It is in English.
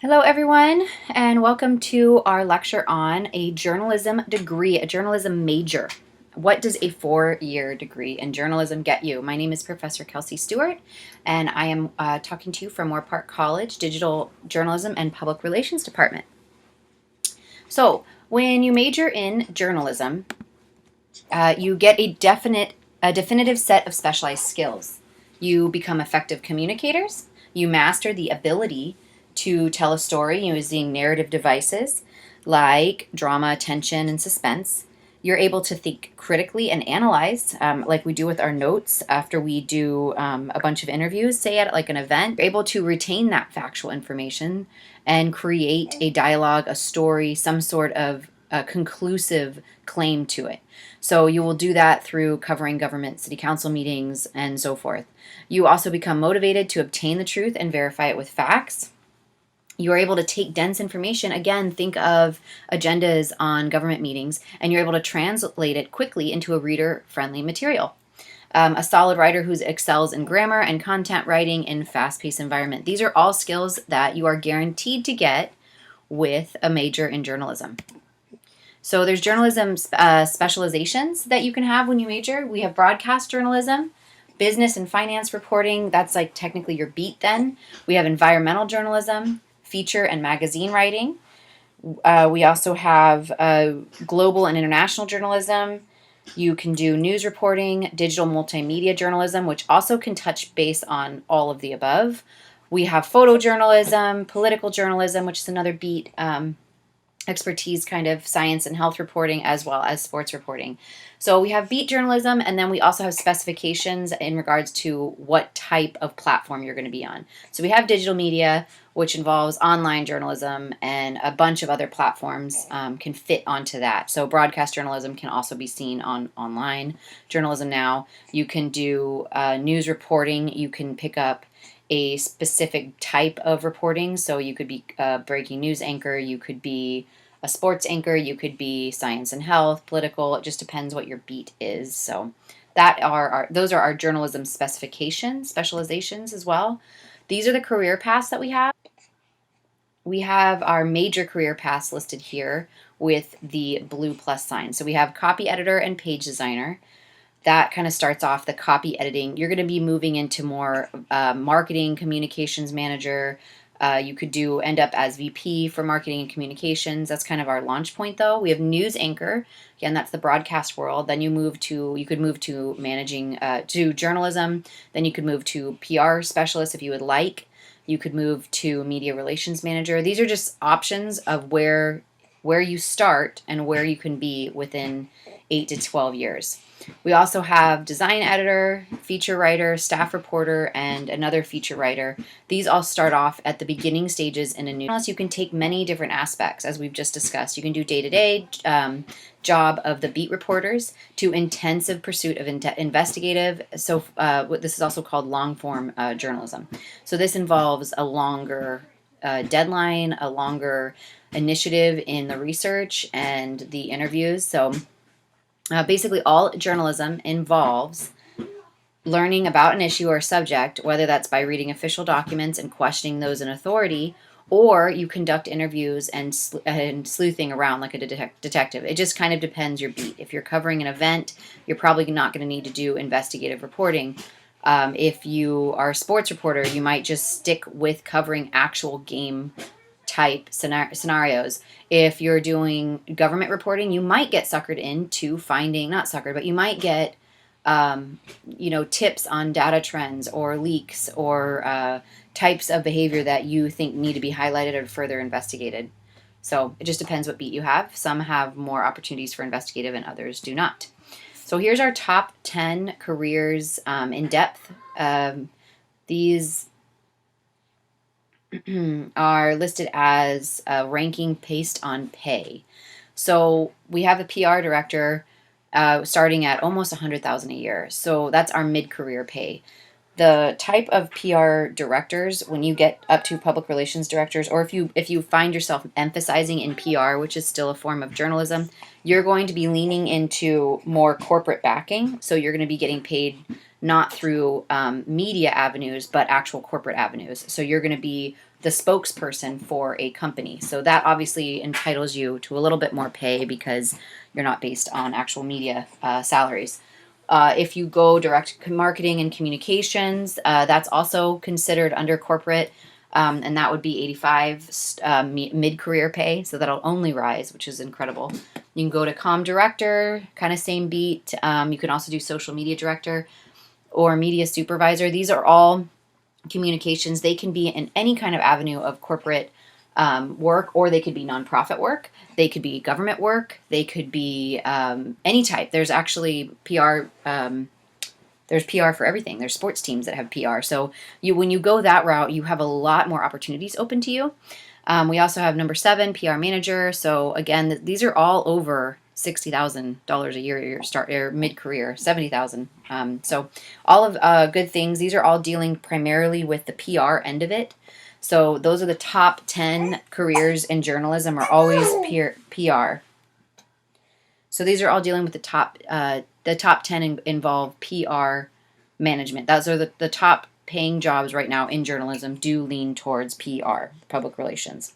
Hello, everyone, and welcome to our lecture on a journalism degree, a journalism major. What does a 4-year degree in journalism get you? My name is Professor Kelsey Stewart, and I am talking to you from Moorpark College, Digital Journalism and Public Relations Department. So, when you major in journalism, you get a definitive set of specialized skills. You become effective communicators. You master the ability to tell a story using narrative devices like drama, tension, and suspense. You're able to think critically and analyze, like we do with our notes after we do a bunch of interviews, say at like an event. You're able to retain that factual information and create a dialogue, a story, some sort of conclusive claim to it. So you will do that through covering government, city council meetings, and so forth. You also become motivated to obtain the truth and verify it with facts. You are able to take dense information, again, think of agendas on government meetings, and you're able to translate it quickly into a reader-friendly material. A solid writer who excels in grammar and content writing in fast-paced environment. These are all skills that you are guaranteed to get with a major in journalism. So there's journalism specializations that you can have when you major. We have broadcast journalism, business and finance reporting. That's like technically your beat then. We have environmental journalism, feature and magazine writing. We also have global and international journalism. You can do news reporting, digital multimedia journalism, which also can touch base on all of the above. We have photojournalism, political journalism, which is another beat, expertise kind of science and health reporting, as well as sports reporting. So we have beat journalism, and then we also have specifications in regards to what type of platform you're going to be on. So we have digital media, which involves online journalism, and a bunch of other platforms can fit onto that. So broadcast journalism can also be seen on online journalism now. You can do news reporting. You can pick up a specific type of reporting. So you could be a breaking news anchor, you could be a sports anchor, you could be science and health, political. It just depends what your beat is. So those are our journalism specializations as well. These are the career paths that we have. We have our major career paths listed here with the blue plus sign. So we have copy editor and page designer. That kind of starts off the copy editing. You're going to be moving into more marketing, communications manager. You could end up as VP for marketing and communications. That's kind of our launch point, though. We have news anchor. Again, that's the broadcast world. Then you could move to managing, to journalism. Then you could move to PR specialist if you would like. You could move to media relations manager. These are just options of where you start and where you can be within 8 to 12 years. We also have design editor, feature writer, staff reporter, and another feature writer. These all start off at the beginning stages in a news. You can take many different aspects, as we've just discussed. You can do day-to-day job of the beat reporters to intensive pursuit of investigative. So this is also called long-form journalism. So this involves a longer deadline, a longer initiative in the research and the interviews. So basically, all journalism involves learning about an issue or subject, whether that's by reading official documents and questioning those in authority, or you conduct interviews and sleuthing around like a detective. It just kind of depends your beat. If you're covering an event, you're probably not going to need to do investigative reporting. If you are a sports reporter, you might just stick with covering actual game type scenarios. If you're doing government reporting, you might get suckered into but you might get tips on data trends or leaks or types of behavior that you think need to be highlighted or further investigated. So it just depends what beat you have. Some have more opportunities for investigative and others do not. So here's our top 10 careers in depth. These are listed as ranking based on pay. So we have a PR director starting at almost $100,000 a year. So that's our mid-career pay. The type of PR directors, when you get up to public relations directors, or if you find yourself emphasizing in PR, which is still a form of journalism, you're going to be leaning into more corporate backing. So you're going to be getting paid not through media avenues, but actual corporate avenues. So you're going to be the spokesperson for a company. So that obviously entitles you to a little bit more pay because you're not based on actual media salaries. If you go direct marketing and communications, that's also considered under corporate, and that would be 85 mid-career pay, so that'll only rise, which is incredible. You can go to comm director, kind of same beat. You can also do social media director or media supervisor. These are all communications. They can be in any kind of avenue of corporate work, or they could be nonprofit work. They could be government work. They could be any type. There's actually PR. There's PR for everything. There's sports teams that have PR. So when you go that route, you have a lot more opportunities open to you. We also have number 7, PR manager. So again, these are all over $60,000 a year. Your mid-career, $70,000. So all of good things. These are all dealing primarily with the PR end of it. So those are the top 10 careers in journalism are always PR. So these are all dealing with the top 10 involve PR management. Those are the top paying jobs right now in journalism do lean towards PR, public relations.